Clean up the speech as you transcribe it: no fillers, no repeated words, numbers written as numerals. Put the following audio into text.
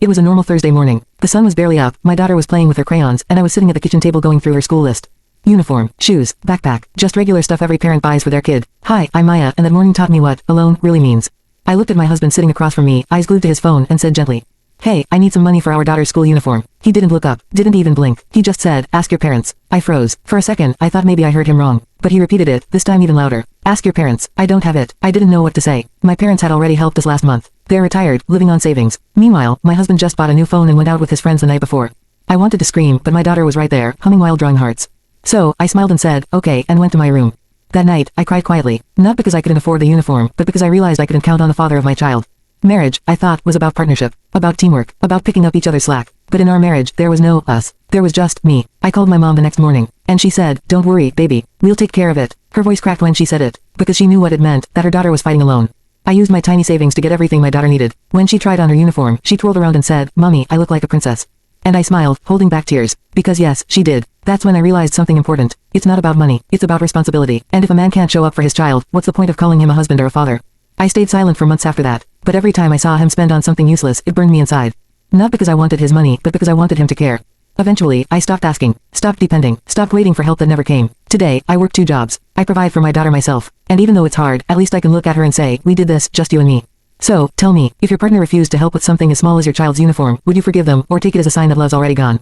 It was a normal Thursday morning. The sun was barely up, my daughter was playing with her crayons, and I was sitting at the kitchen table going through her school list. Uniform, shoes, backpack, just regular stuff every parent buys for their kid. Hi, I'm Maya, and that morning taught me what alone really means. I looked at my husband sitting across from me, eyes glued to his phone, and said gently, "Hey, I need some money for our daughter's school uniform." He didn't look up, didn't even blink. He just said, "Ask your parents." I froze. For a second, I thought maybe I heard him wrong. But he repeated it, this time even louder. "Ask your parents." I don't have it. I didn't know what to say. My parents had already helped us last month. They're retired, living on savings. Meanwhile, my husband just bought a new phone and went out with his friends the night before. I wanted to scream, but my daughter was right there, humming while drawing hearts. So, I smiled and said, "Okay," and went to my room. That night, I cried quietly. Not because I couldn't afford the uniform, but because I realized I couldn't count on the father of my child. Marriage, I thought, was about partnership, about teamwork, about picking up each other's slack. But in our marriage, there was no us. There was just me. I called my mom the next morning, and she said, "Don't worry, baby. We'll take care of it." Her voice cracked when she said it, because she knew what it meant, that her daughter was fighting alone. I used my tiny savings to get everything my daughter needed. When she tried on her uniform, she twirled around and said, "Mommy, I look like a princess." And I smiled, holding back tears. Because yes, she did. That's when I realized something important. It's not about money, it's about responsibility. And if a man can't show up for his child, what's the point of calling him a husband or a father? I stayed silent for months after that. But every time I saw him spend on something useless, it burned me inside. Not because I wanted his money, but because I wanted him to care. Eventually, I stopped asking, stopped depending, stopped waiting for help that never came. Today, I work 2 jobs. I provide for my daughter myself. And even though it's hard, at least I can look at her and say, we did this, just you and me. So, tell me, if your partner refused to help with something as small as your child's uniform, would you forgive them, or take it as a sign that love's already gone?